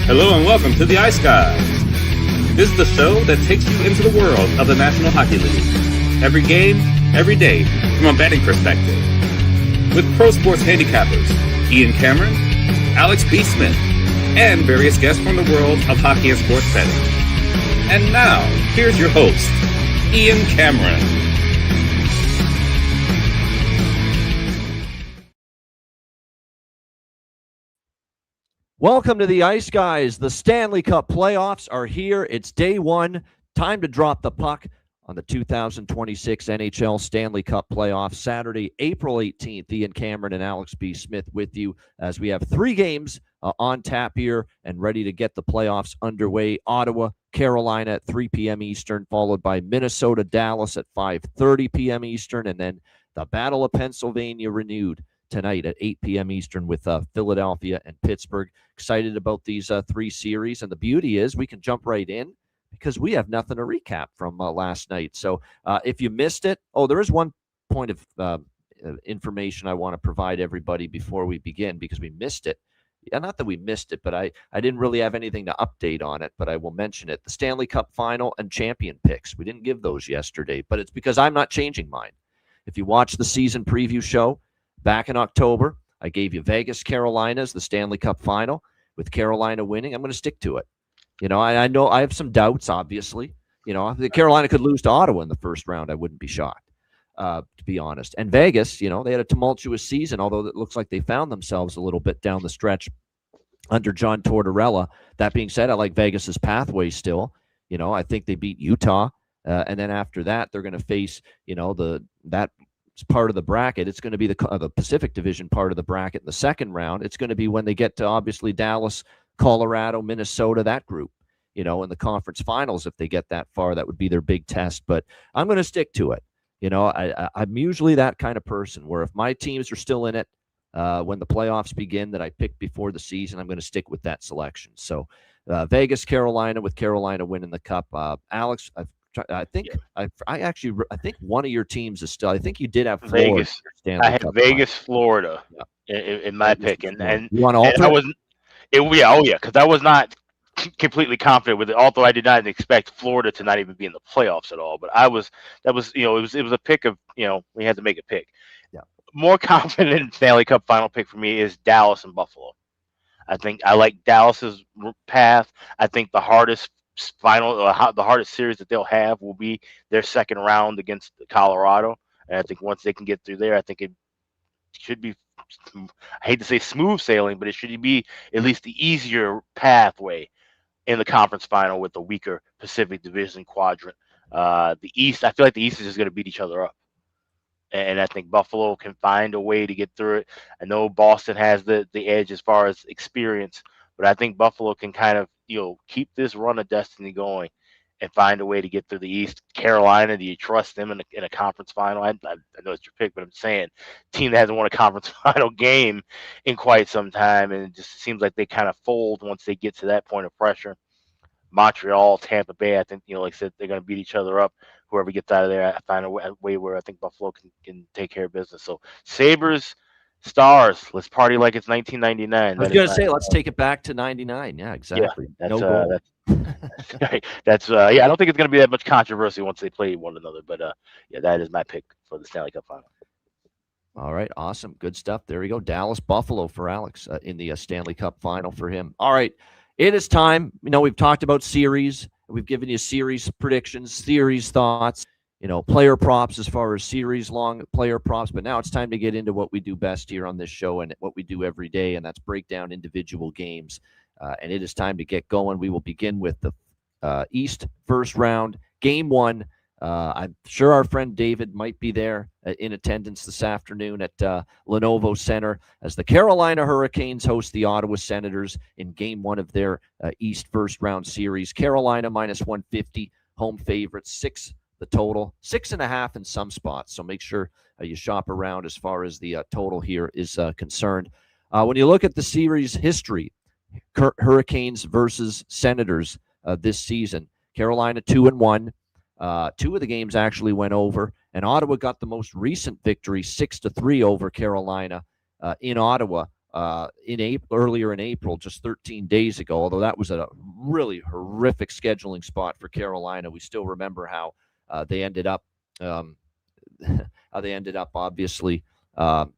Hello and welcome to the Ice Guys. This is the show that takes you into the world of the National Hockey League. Every game, every day, from a betting perspective. With pro sports handicappers, Ian Cameron, Alex B. Smith, and various guests from the world of hockey and sports betting. And now, here's your host, Ian Cameron. Welcome to the Ice Guys. The Stanley Cup playoffs are here. It's day one. Time to drop the puck on the 2026 NHL Stanley Cup playoffs. Saturday, April 18th. Ian Cameron and Alex B. Smith with you as we have three games on tap here and ready to get the playoffs underway. Ottawa, Carolina at 3 p.m. Eastern, followed by Minnesota, Dallas at 5:30 p.m. Eastern, and then the Battle of Pennsylvania renewed tonight at 8 p.m. Eastern with Philadelphia and Pittsburgh. Excited about these three series, and the beauty is we can jump right in because we have nothing to recap from last night. So if you missed it, there is one point of information I want to provide everybody before we begin because we missed it. Yeah, not that we missed it, but I didn't really have anything to update on it, but I will mention it. The Stanley Cup final and champion picks. We didn't give those yesterday, but it's because I'm not changing mine. If you watch the season preview show, back in October, I gave you Vegas, Carolina as the Stanley Cup final with Carolina winning. I'm going to stick to it. You know, I know I have some doubts, obviously. You know, if Carolina could lose to Ottawa in the first round, I wouldn't be shocked, to be honest. And Vegas, you know, they had a tumultuous season, although it looks like they found themselves a little bit down the stretch under John Tortorella. That being said, I like Vegas's pathway still. You know, I think they beat Utah. And then after that, they're going to face, you know, that part of the bracket. It's going to be the Pacific Division part of the bracket in the second round. It's going to be when they get to obviously Dallas, Colorado, Minnesota, that group, you know, in the conference finals. If they get that far, that would be their big test. But I'm going to stick to it. You know, I'm usually that kind of person where if my teams are still in it when the playoffs begin that I picked before the season, I'm going to stick with that selection. So Vegas, Carolina, with Carolina winning the cup. Alex, I think one of your teams is still. I think you did have Florida. Vegas. I had Vegas, Florida, in my pick, and you want to alter? I wasn't. Because I was not completely confident with it. Although I did not expect Florida to not even be in the playoffs at all, but it was a pick of we had to make a pick. Yeah. More confident Stanley Cup final pick for me is Dallas and Buffalo. I think I like Dallas's path. I think the hardest the hardest series that they'll have will be their second round against Colorado, and I think once they can get through there, I think it should be, I hate to say smooth sailing, but it should be at least the easier pathway in the conference final with the weaker Pacific Division quadrant. The East, I feel like the East is just going to beat each other up, and I think Buffalo can find a way to get through it. I know Boston has the edge as far as experience, but I think Buffalo can kind of keep this run of destiny going and find a way to get through the East. Carolina, do you trust them in a conference final? I know it's your pick, but I'm saying team that hasn't won a conference final game in quite some time, and it just seems like they kind of fold once they get to that point of pressure. Montreal, Tampa Bay, I think, like I said, they're going to beat each other up. Whoever gets out of there, I find a way where I think Buffalo can take care of business. So Sabres, Stars, let's party like it's 1999. I was going to say, let's take it back to 99. Yeah, exactly. Yeah, that's I don't think it's going to be that much controversy once they play one another, but that is my pick for the Stanley Cup final. All right, awesome, good stuff. There we go. Dallas, Buffalo for Alex in the Stanley Cup final for him. All right, it is time. We've talked about series. We've given you series predictions, series thoughts. Player props as far as series long player props. But now it's time to get into what we do best here on this show and what we do every day, and that's break down individual games. And it is time to get going. We will begin with the East first round, game one. I'm sure our friend David might be there in attendance this afternoon at Lenovo Center as the Carolina Hurricanes host the Ottawa Senators in game one of their East first round series. Carolina minus 150, home favorites, 6 the total, 6.5 in some spots. So make sure you shop around as far as the total here is concerned. When you look at the series history, Hurricanes versus Senators this season, Carolina 2-1. 2 of the games actually went over, and Ottawa got the most recent victory, 6-3 over Carolina in Ottawa earlier in April, just 13 days ago, although that was a really horrific scheduling spot for Carolina. We still remember how they ended up obviously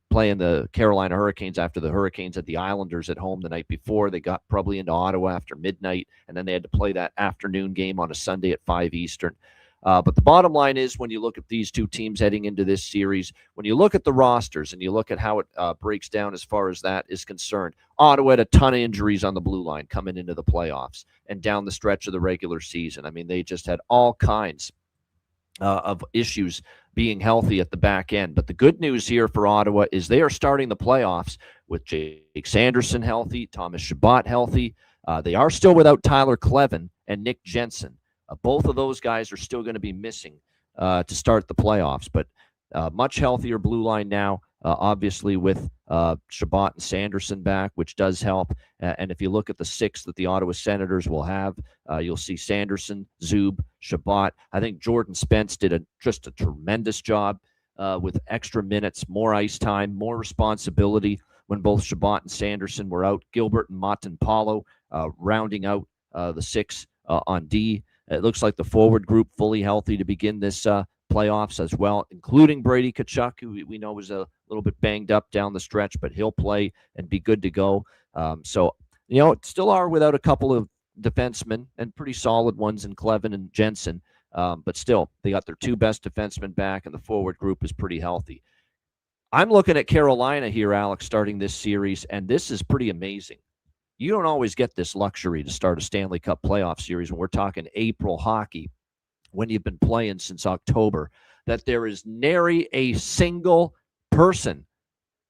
playing the Carolina Hurricanes after the Hurricanes had the Islanders at home the night before. They got probably into Ottawa after midnight, and then they had to play that afternoon game on a Sunday at 5 Eastern. But the bottom line is, when you look at these two teams heading into this series, when you look at the rosters and you look at how it breaks down as far as that is concerned, Ottawa had a ton of injuries on the blue line coming into the playoffs and down the stretch of the regular season. I mean, they just had all kinds of issues being healthy at the back end. But the good news here for Ottawa is they are starting the playoffs with Jake Sanderson healthy, Thomas Chabot healthy. They are still without Tyler Clevin and Nick Jensen. Both of those guys are still going to be missing to start the playoffs, but much healthier blue line now, obviously with Chabot and Sanderson back, which does help. And if you look at the six that the Ottawa Senators will have, you'll see Sanderson, Zub, Chabot. I think Jordan Spence did just a tremendous job with extra minutes, more ice time, more responsibility when both Chabot and Sanderson were out. Gilbert and Montemapalo rounding out the six on D. It looks like the forward group fully healthy to begin this playoffs as well, including Brady Tkachuk, who we know was a little bit banged up down the stretch, but he'll play and be good to go. So, still are without a couple of defensemen and pretty solid ones in Clevin and Jensen, but still, they got their two best defensemen back, and the forward group is pretty healthy. I'm looking at Carolina here, Alex, starting this series, and this is pretty amazing. You don't always get this luxury to start a Stanley Cup playoff series when we're talking April hockey, when you've been playing since October, that there is nary a single person,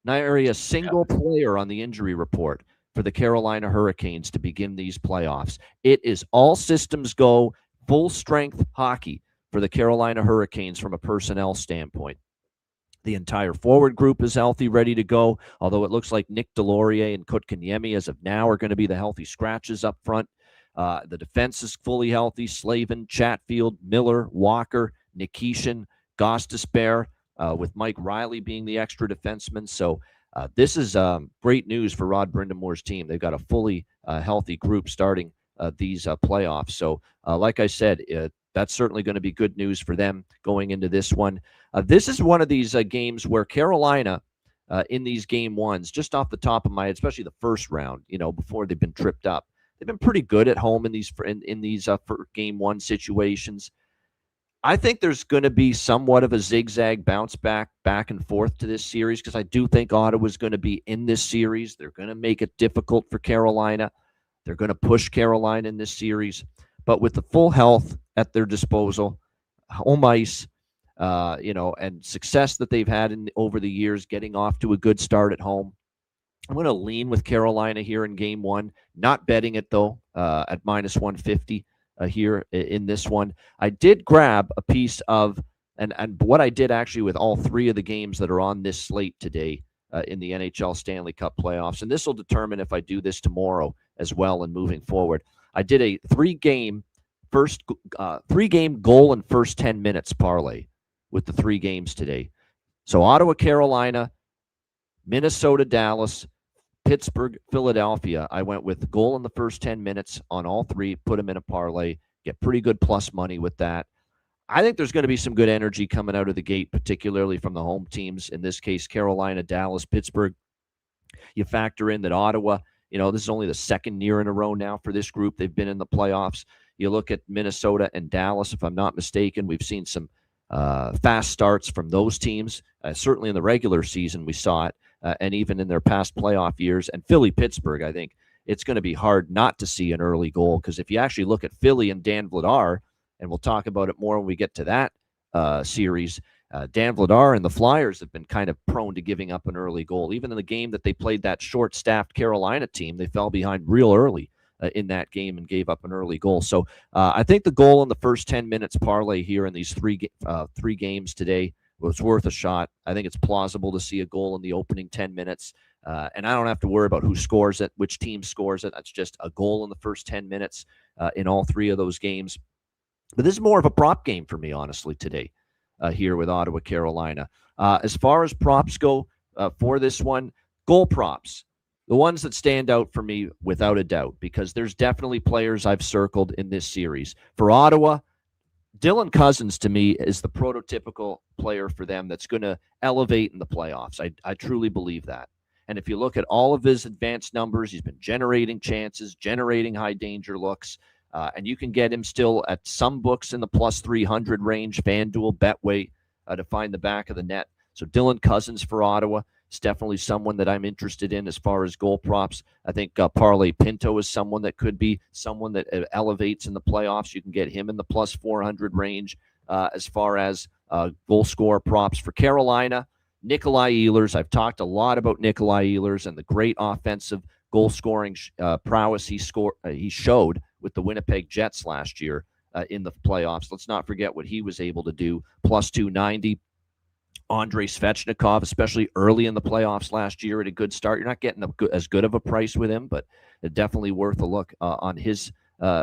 nary a single player on the injury report for the Carolina Hurricanes to begin these playoffs. It is all systems go, full strength hockey for the Carolina Hurricanes from a personnel standpoint. The entire forward group is healthy, ready to go, although it looks like Nick Delorier and Kotkaniemi as of now are going to be the healthy scratches up front. The defense is fully healthy. Slavin, Chatfield, Miller, Walker, Nikishin, Gostisbehere, with Mike Riley being the extra defenseman. So this is great news for Rod Brindamore's team. They've got a fully healthy group starting these playoffs. So like I said, that's certainly going to be good news for them going into this one. This is one of these games where Carolina, in these game ones, just off the top of my head, especially the first round, before they've been tripped up, they've been pretty good at home in these for game one situations. I think there's going to be somewhat of a zigzag bounce back and forth to this series, because I do think Ottawa's going to be in this series. They're going to make it difficult for Carolina. They're going to push Carolina in this series. But with the full health at their disposal, home ice, and success that they've had over the years, getting off to a good start at home, I'm going to lean with Carolina here in game one. Not betting it, though, at minus 150 here in this one. I did grab a piece of, and what I did actually with all three of the games that are on this slate today in the NHL Stanley Cup playoffs, and this will determine if I do this tomorrow as well and moving forward. I did a three-game goal in first 10 minutes parlay with the three games today. So Ottawa, Carolina, Minnesota, Dallas, Pittsburgh, Philadelphia. I went with goal in the first 10 minutes on all three, put them in a parlay, get pretty good plus money with that. I think there's going to be some good energy coming out of the gate, particularly from the home teams. In this case, Carolina, Dallas, Pittsburgh. You factor in that Ottawa, this is only the second year in a row now for this group. They've been in the playoffs. You look at Minnesota and Dallas, if I'm not mistaken, we've seen some fast starts from those teams. Certainly in the regular season, we saw it, and even in their past playoff years. And Philly, Pittsburgh, I think it's going to be hard not to see an early goal, because if you actually look at Philly and Dan Vladar, and we'll talk about it more when we get to that series, Dan Vladar and the Flyers have been kind of prone to giving up an early goal. Even in the game that they played that short-staffed Carolina team, they fell behind real early in that game and gave up an early goal. So I think the goal in the first 10 minutes parlay here in these three games today was worth a shot. I think it's plausible to see a goal in the opening 10 minutes. And I don't have to worry about who scores it, which team scores it. That's just a goal in the first 10 minutes in all three of those games. But this is more of a prop game for me, honestly, today here with Ottawa, Carolina. As far as props go for this one, goal props. the ones that stand out for me without a doubt, because there's definitely players I've circled in this series. For Ottawa, Dylan Cousins, to me, is the prototypical player for them that's going to elevate in the playoffs. I truly believe that. And if you look at all of his advanced numbers, he's been generating chances, generating high danger looks, and you can get him still at some books in the plus 300 range, FanDuel, Betway, to find the back of the net. So Dylan Cousins for Ottawa is definitely someone that I'm interested in as far as goal props. I think Parlay Pinto is someone that could be someone that elevates in the playoffs. You can get him in the plus 400 range as far as goal scorer props. For Carolina, Nikolai Ehlers. I've talked a lot about Nikolai Ehlers and the great offensive goal scoring prowess he showed with the Winnipeg Jets last year in the playoffs. Let's not forget what he was able to do. Plus 290. Andrei Svechnikov, especially early in the playoffs last year, at a good start. You're not getting as good of a price with him, but definitely worth a look on his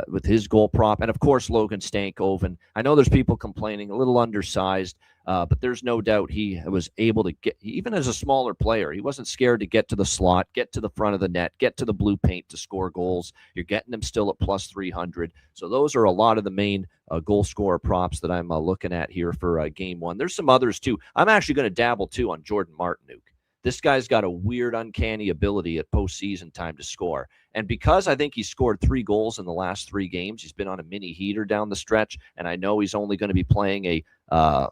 with his goal prop. And, of course, Logan Stankoven. I know there's people complaining, a little undersized, but there's no doubt he was able to get, even as a smaller player, he wasn't scared to get to the slot, get to the front of the net, get to the blue paint to score goals. You're getting him still at plus 300. So those are a lot of the main goal scorer props that I'm looking at here for game one. There's some others, too. I'm actually going to dabble, too, on Jordan Martinook. This guy's got a weird, uncanny ability at postseason time to score. And because I think he scored 3 goals in the last 3 games, he's been on a mini heater down the stretch, and I know he's only going to be playing a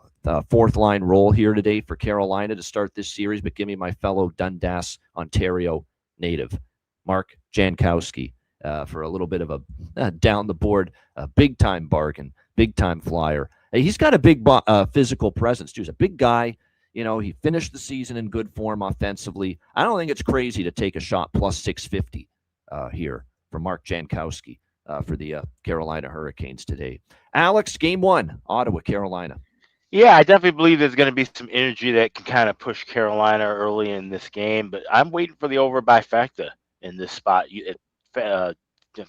fourth-line role here today for Carolina to start this series, but give me my fellow Dundas, Ontario native, Mark Jankowski, for a little bit of a down-the-board, big-time bargain, big-time flyer. He's got a big physical presence, too. He's a big guy. You know, he finished the season in good form offensively. I don't think it's crazy to take a shot plus 650 here for Mark Jankowski for the Carolina Hurricanes today. Alex, game one, Ottawa, Carolina. Yeah, I definitely believe there's going to be some energy that can kind of push Carolina early in this game, but I'm waiting for the over by factor in this spot. I'm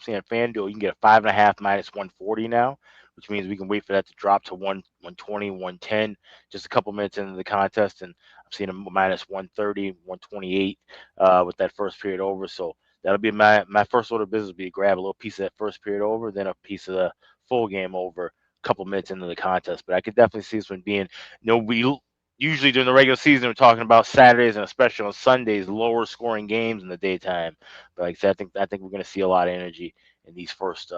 seeing at FanDuel, you can get a 5.5 minus 140 now, which means we can wait for that to drop to 120, 110, just a couple minutes into the contest. And I'm seeing a minus 130, 128 with that first period over. So that'll be my first order of business will be to grab a little piece of that first period over, then a piece of the full game over a couple minutes into the contest. But I could definitely see this one being, we usually during the regular season, we're talking about Saturdays and especially on Sundays, lower scoring games in the daytime. But like I said, I think we're going to see a lot of energy in these first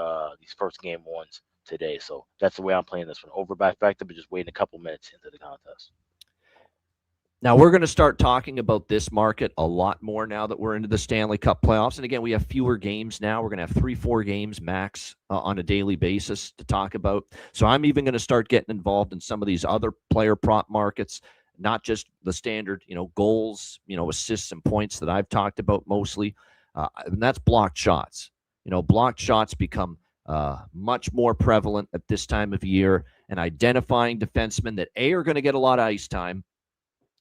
game ones today. So that's the way I'm playing this one. Over by factor, but just waiting a couple minutes into the contest. Now, we're going to start talking about this market a lot more now that we're into the Stanley Cup playoffs. And again, we have fewer games now. We're going to have 3-4 games max on a daily basis to talk about. So I'm even going to start getting involved in some of these other player prop markets, not just the standard, goals, assists and points that I've talked about mostly. And that's blocked shots. Blocked shots become much more prevalent at this time of year, and identifying defensemen that are going to get a lot of ice time,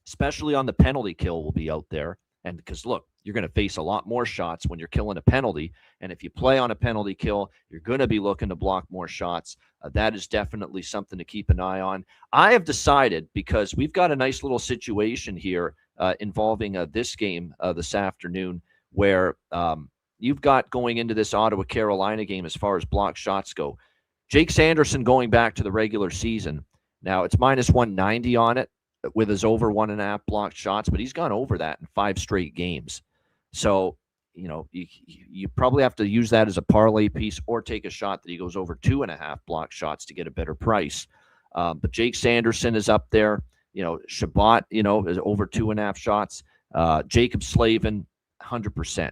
especially on the penalty kill, will be out there. And because, look, you're going to face a lot more shots when you're killing a penalty. And if you play on a penalty kill, you're going to be looking to block more shots. That is definitely something to keep an eye on. I have decided, because we've got a nice little situation here involving this game this afternoon, where you've got going into this Ottawa-Carolina game as far as blocked shots go. Jake Sanderson going back to the regular season. Now, it's minus 190 on it, with his over 1.5 blocked shots, but he's gone over that in 5 straight games. So, you probably have to use that as a parlay piece or take a shot that he goes over 2.5 blocked shots to get a better price. But Jake Sanderson is up there. Shabbat, is over 2.5 shots. Jacob Slavin, 100%.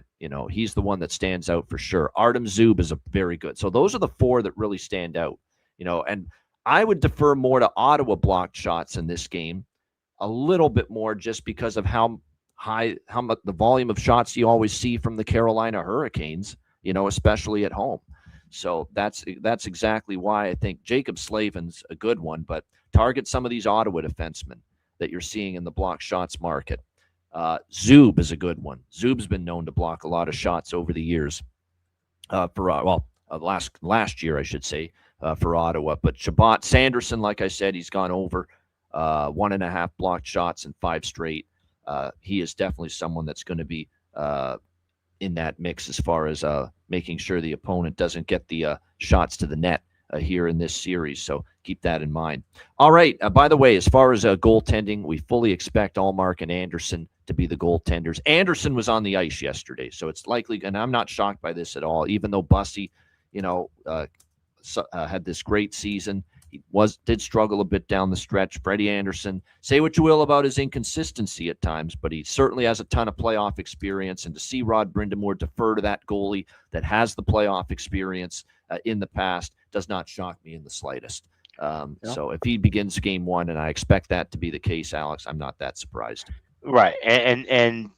He's the one that stands out for sure. Artem Zub is a very good. So those are the 4 that really stand out. And I would defer more to Ottawa blocked shots in this game, a little bit more, just because of how much the volume of shots you always see from the Carolina Hurricanes, especially at home. So that's exactly why I think Jacob Slavin's a good one, but target some of these Ottawa defensemen that you're seeing in the block shots market. Zub is a good one. Zub's been known to block a lot of shots over the years last year, I should say, for Ottawa. But Shabbat Sanderson, like I said, he's gone over 1.5 blocked shots in 5 straight. He is definitely someone that's going to be in that mix as far as making sure the opponent doesn't get the shots to the net here in this series. So keep that in mind. All right. By the way, as far as goaltending, we fully expect Allmark and Anderson to be the goaltenders. Anderson was on the ice yesterday, so it's likely, and I'm not shocked by this at all, even though Bussy, had this great season. He did struggle a bit down the stretch. Freddie Anderson, say what you will about his inconsistency at times, but he certainly has a ton of playoff experience. And to see Rod Brindamore defer to that goalie that has the playoff experience in the past does not shock me in the slightest. So if he begins game one, and I expect that to be the case, Alex, I'm not that surprised. Right, and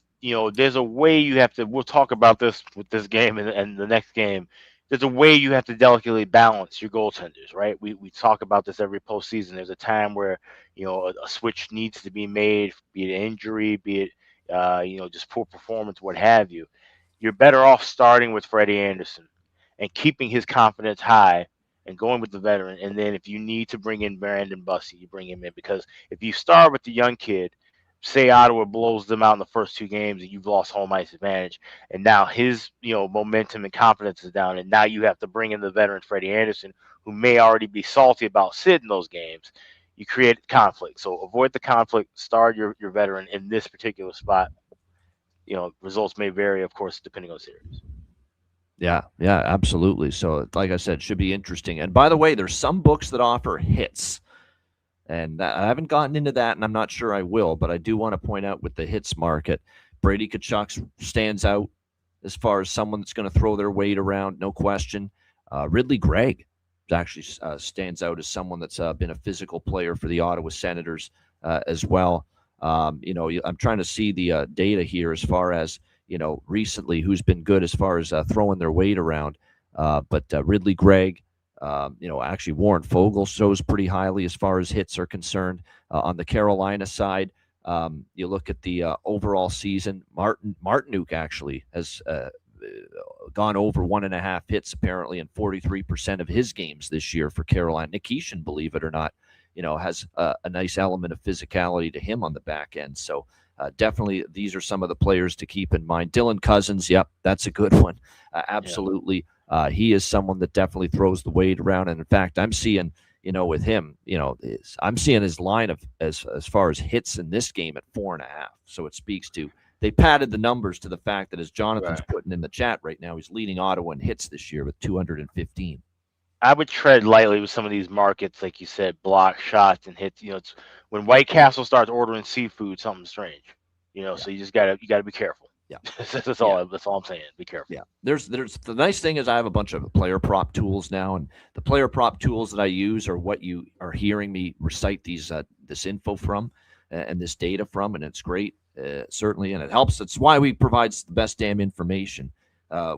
there's a way you have to. We'll talk about this with this game and the next game. There's a way you have to delicately balance your goaltenders, right? We talk about this every postseason. There's a time where a switch needs to be made, be it injury, be it just poor performance, what have you. You're better off starting with Freddie Anderson and keeping his confidence high and going with the veteran. And then if you need to bring in Brandon Bussy, you bring him in, because if you start with the young kid, say Ottawa blows them out in the first two games and you've lost home ice advantage, and now his momentum and confidence is down, and now you have to bring in the veteran Freddie Anderson, who may already be salty about sitting those games. You create conflict. So avoid the conflict, start your veteran in this particular spot. Results may vary, of course, depending on the series. Yeah, absolutely. So like I said, should be interesting. And by the way, there's some books that offer hits. And I haven't gotten into that, and I'm not sure I will, but I do want to point out with the hits market, Brady Tkachuk stands out as far as someone that's going to throw their weight around, no question. Ridley Gregg actually stands out as someone that's been a physical player for the Ottawa Senators as well. I'm trying to see the data here as far as, recently who's been good as far as throwing their weight around. But Ridley Gregg, actually Warren Fogle shows pretty highly as far as hits are concerned. On the Carolina side, you look at the overall season, Martinuk actually has gone over 1.5 hits apparently in 43% of his games this year for Carolina. Nikishin, believe it or not, has a nice element of physicality to him on the back end. So definitely these are some of the players to keep in mind. Dylan Cousins, yep, that's a good one. Absolutely. Yeah. He is someone that definitely throws the weight around. And in fact, I'm seeing, with him, I'm seeing his line of as far as hits in this game at 4.5. So it speaks to, they padded the numbers to the fact that, as Jonathan's putting in the chat right now, he's leading Ottawa in hits this year with 215. I would tread lightly with some of these markets, like you said, block shots and hits. It's when White Castle starts ordering seafood, something's strange. So you just gotta be careful. Yeah, that's all I'm saying. Be careful. Yeah, there's the nice thing is I have a bunch of player prop tools now, and the player prop tools that I use are what you are hearing me recite this info from and this data from, and it's great, certainly, and it helps. It's why we provide the best damn information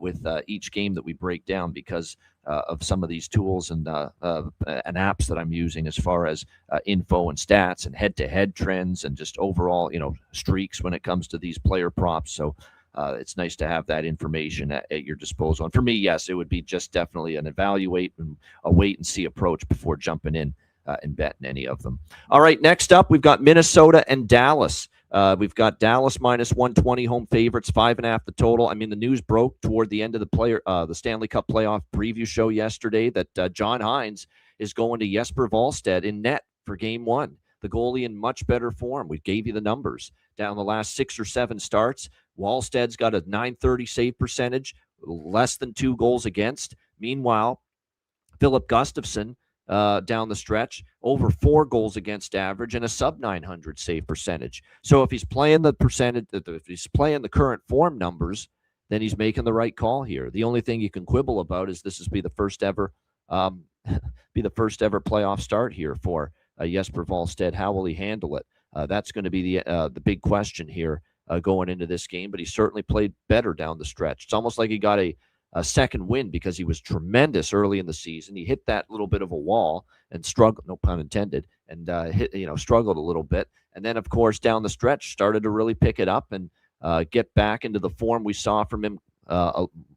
with each game that we break down, because of some of these tools and apps that I'm using as far as info and stats and head-to-head trends and just overall, streaks when it comes to these player props. So it's nice to have that information at your disposal. And for me, yes, it would be just definitely an evaluate and a wait-and-see approach before jumping in and betting any of them. All right, next up, we've got Minnesota and Dallas. We've got Dallas minus 120 home favorites, 5.5 the total. I mean, the news broke toward the end of the Stanley Cup playoff preview show yesterday that John Hines is going to Jesper Wallstedt in net for game one. The goalie in much better form. We gave you the numbers. Down the last 6 or 7 starts, Wallstedt's got a .930 save percentage, less than 2 goals against. Meanwhile, Philip Gustafsson, down the stretch, over 4 goals against average and a sub-900 save percentage. So if he's playing if he's playing the current form numbers, then he's making the right call here. The only thing you can quibble about is this be the first ever playoff start here for Jesper Wallstedt. How will he handle it? That's going to be the big question here going into this game. But he certainly played better down the stretch. It's almost like he got a second win because he was tremendous early in the season. He hit that little bit of a wall and struggled, no pun intended, and struggled a little bit. And then, of course, down the stretch, started to really pick it up and get back into the form we saw from him,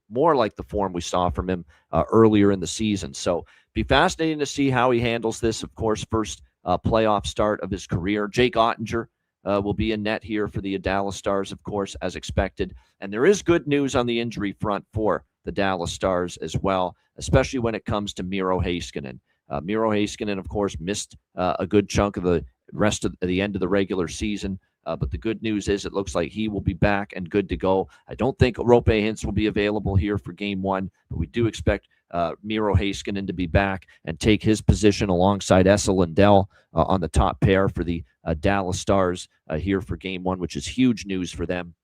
more like the form we saw from him earlier in the season. So be fascinating to see how he handles this. Of course, first playoff start of his career. Jake Ottinger will be in net here for the Dallas Stars, of course, as expected. And there is good news on the injury front for the Dallas Stars as well, especially when it comes to Miro Heiskanen. Miro Heiskanen, of course, missed a good chunk of the rest of the end of the regular season. But the good news is it looks like he will be back and good to go. I don't think Roope Hintz will be available here for game one, but we do expect Miro Heiskanen to be back and take his position alongside Esa Lindell on the top pair for the Dallas Stars here for game one, which is huge news for them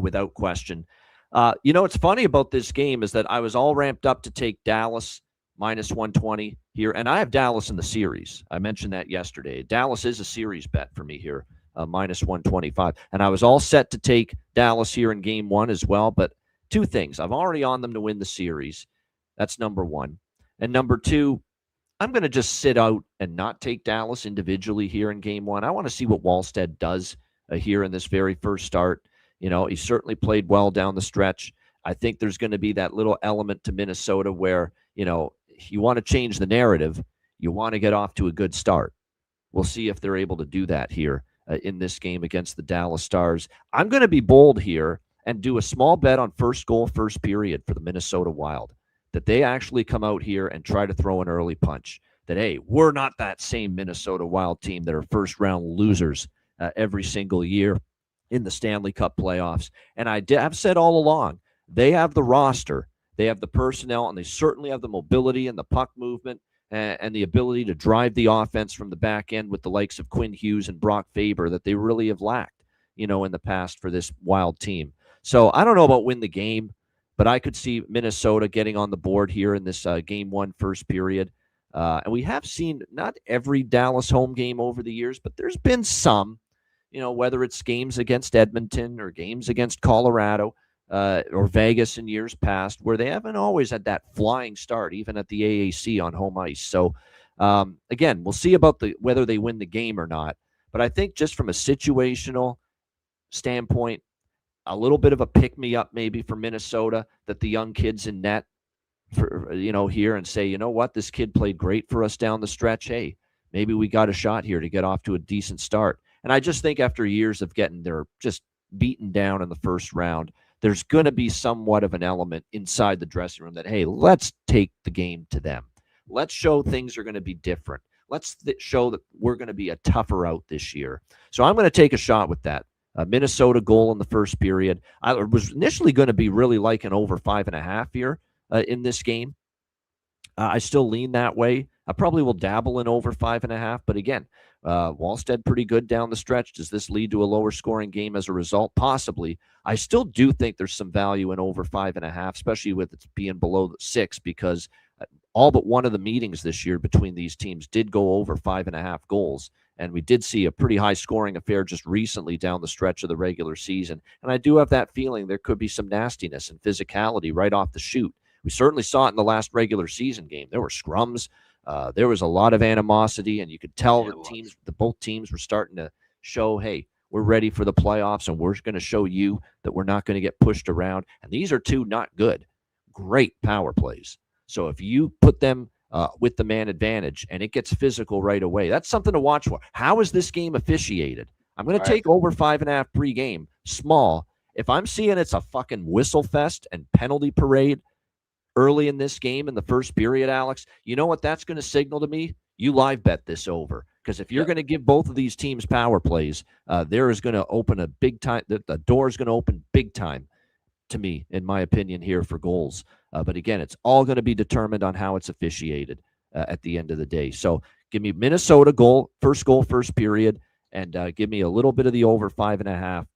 without question. What's funny about this game is that I was all ramped up to take Dallas minus 120 here, and I have Dallas in the series. I mentioned that yesterday. Dallas is a series bet for me here. Minus 125. And I was all set to take Dallas here in game one as well. But two things. I'm already on them to win the series. That's number one. And number two, I'm going to just sit out and not take Dallas individually here in game one. I want to see what Wallstead does here in this very first start. He certainly played well down the stretch. I think there's going to be that little element to Minnesota where, you want to change the narrative. You want to get off to a good start. We'll see if they're able to do that here in this game against the Dallas Stars. I'm going to be bold here and do a small bet on first goal, first period for the Minnesota Wild, that they actually come out here and try to throw an early punch, that, hey, we're not that same Minnesota Wild team that are first-round losers every single year in the Stanley Cup playoffs. And I've said all along, they have the roster, they have the personnel, and they certainly have the mobility and the puck movement and the ability to drive the offense from the back end with the likes of Quinn Hughes and Brock Faber that they really have lacked, in the past for this Wild team. So I don't know about win the game, but I could see Minnesota getting on the board here in this game one first period. And we have seen not every Dallas home game over the years, but there's been some, whether it's games against Edmonton or games against Colorado, or Vegas in years past, where they haven't always had that flying start, even at the AAC on home ice. So, again, we'll see about whether they win the game or not. But I think just from a situational standpoint, a little bit of a pick-me-up maybe for Minnesota, that the young kids in net, for here and say, what, this kid played great for us down the stretch. Hey, maybe we got a shot here to get off to a decent start. And I just think after years of getting their just beaten down in the first round, there's going to be somewhat of an element inside the dressing room that, hey, let's take the game to them. Let's show things are going to be different. Let's show that we're going to be a tougher out this year. So I'm going to take a shot with that. Minnesota goal in the first period. I was initially going to be really like an over 5.5 here in this game. I still lean that way. I probably will dabble in over 5.5, but again, Wallstead pretty good down the stretch. Does this lead to a lower scoring game as a result? Possibly. I still do think there's some value in over 5.5, especially with it being below 6, because all but one of the meetings this year between these teams did go over 5.5 goals. And we did see a pretty high scoring affair just recently down the stretch of the regular season. And I do have that feeling there could be some nastiness and physicality right off the chute. We certainly saw it in the last regular season game. There were scrums. There was a lot of animosity, and you could tell that both teams were starting to show, hey, we're ready for the playoffs, and we're going to show you that we're not going to get pushed around. And these are two not good, great power plays. So if you put them with the man advantage and it gets physical right away, that's something to watch for. How is this game officiated? I'm going to take over 5.5 pregame, small. If I'm seeing it's a fucking whistle fest and penalty parade early in this game in the first period, Alex, you know what that's going to signal to me? You live bet this over. Because if you're going to give both of these teams power plays, there is going to open a big time. The door is going to open big time to me, in my opinion, here for goals. But again, it's all going to be determined on how it's officiated at the end of the day. So give me Minnesota goal, first period, and give me a little bit of the over 5.5.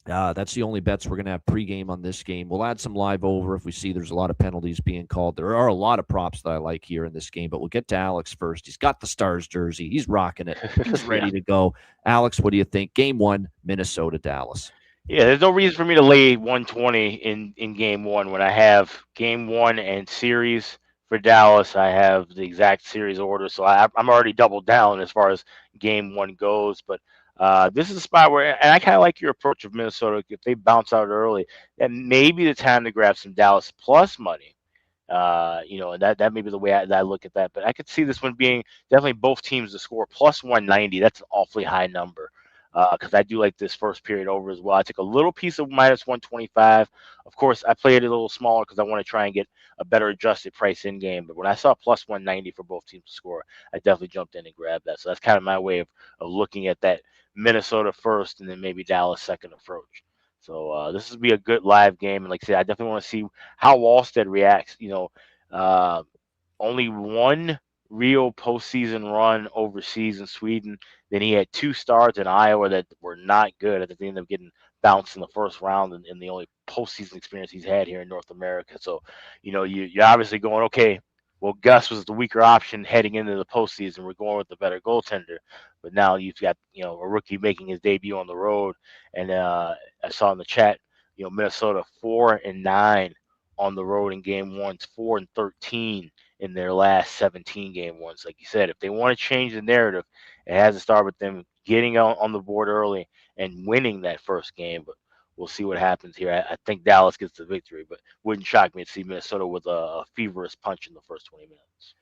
That's the only bets we're going to have pregame on this game. We'll add some live over if we see there's a lot of penalties being called. There are a lot of props that I like here in this game, but we'll get to Alex first. He's got the Stars jersey. He's rocking it. He's ready to go. Alex, what do you think? Game one, Minnesota, Dallas. Yeah, there's no reason for me to lay 120 in game one when I have game one and series for Dallas. I have the exact series order, so I'm already doubled down as far as game one goes. But this is a spot where, and I kind of like your approach of Minnesota. If they bounce out early, then maybe the time to grab some Dallas plus money. And that may be the way that I look at that. But I could see this one being definitely both teams to score plus 190. That's an awfully high number. because I do like this first period over as well. I took a little piece of -125. Of course, I played it a little smaller because I want to try and get a better adjusted price in game. But when I saw +190 for both teams to score, I definitely jumped in and grabbed that. So that's kind of my way of looking at that Minnesota first and then maybe Dallas second approach. So this will be a good live game. And like I said, I definitely want to see how Wallstead reacts. Only one real postseason run overseas in Sweden. Then he had 2 starts in Iowa that were not good. I think they ended up getting bounced in the first round, and the only postseason experience he's had here in North America. So, you're obviously going, okay, well, Gus was the weaker option heading into the postseason. We're going with the better goaltender. But now you've got, a rookie making his debut on the road. And I saw in the chat, Minnesota 4-9 on the road in game ones, 4-13 in their last 17 game ones. Like you said, if they want to change the narrative, it has to start with them getting on the board early and winning that first game. But we'll see what happens here. I think Dallas gets the victory, but wouldn't shock me to see Minnesota with a feverish punch in the first 20 minutes.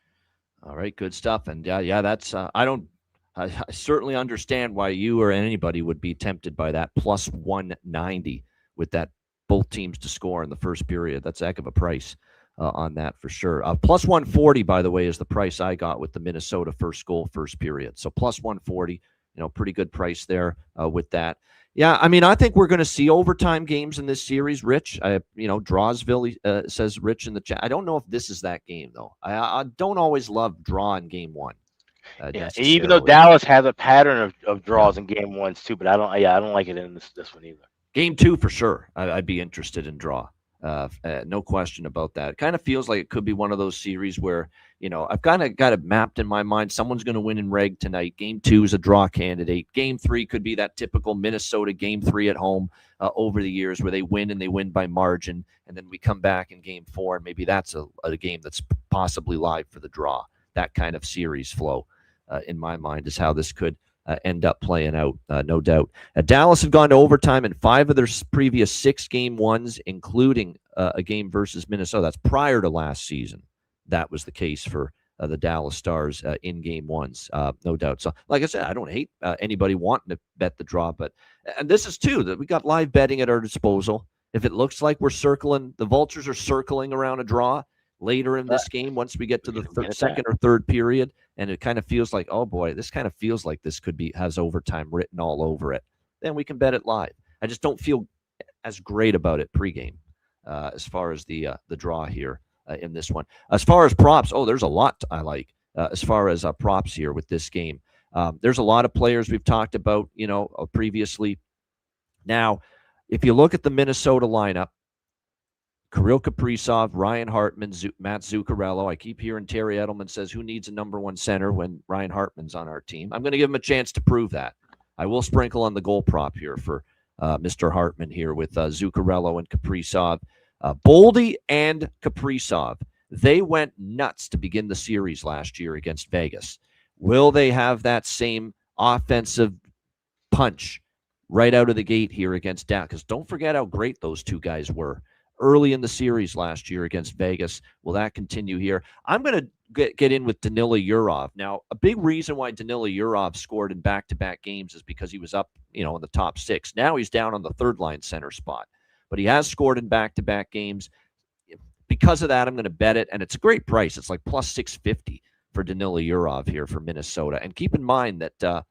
All right, good stuff. And that's I certainly understand why you or anybody would be tempted by that +190 with that both teams to score in the first period. That's a heck of a price on that for sure. +140, by the way, is the price I got with the Minnesota first goal, first period. So +140, pretty good price there with that. Yeah, I mean, I think we're going to see overtime games in this series, Rich. Drawsville says Rich in the chat. I don't know if this is that game, though. I don't always love draw in game one. Even though Dallas has a pattern of draws in game ones, too, but I don't like it in this one either. Game two, for sure, I'd be interested in draw. No question about that. It kind of feels like it could be one of those series where, I've kind of got it mapped in my mind. Someone's going to win in reg tonight. Game 2 is a draw candidate. Game 3 could be that typical Minnesota game 3 at home over the years where they win and they win by margin. And then we come back in game 4 and maybe that's a game that's possibly live for the draw. That kind of series flow in my mind is how this could end up playing out, no doubt. Dallas had gone to overtime in 5 of their previous 6 game ones, including a game versus Minnesota. That's prior to last season. That was the case for the Dallas Stars in game ones, no doubt. So, like I said, I don't hate anybody wanting to bet the draw, and this is too that we got live betting at our disposal. If it looks like we're circling, the Vultures are circling around a draw later in this game, once we get to the second or third period, and it kind of feels like, oh boy, this kind of feels like this has overtime written all over it, then we can bet it live. I just don't feel as great about it pregame as far as the draw here in this one. As far as props, there's a lot I like as far as props here with this game. There's a lot of players we've talked about, previously. Now, if you look at the Minnesota lineup, Kirill Kaprizov, Ryan Hartman, Matt Zuccarello. I keep hearing Terry Edelman says, who needs a number 1 center when Ryan Hartman's on our team? I'm going to give him a chance to prove that. I will sprinkle on the goal prop here for Mr. Hartman here with Zuccarello and Kaprizov. Boldy and Kaprizov, they went nuts to begin the series last year against Vegas. Will they have that same offensive punch right out of the gate here against Dallas? Because don't forget how great those two guys were early in the series last year against Vegas. Will that continue here? I'm going to get in with Danila Yurov. Now, a big reason why Danila Yurov scored in back-to-back games is because he was up, in the top 6. Now he's down on the third-line center spot. But he has scored in back-to-back games. Because of that, I'm going to bet it, and it's a great price. It's like +650 for Danila Yurov here for Minnesota. And keep in mind that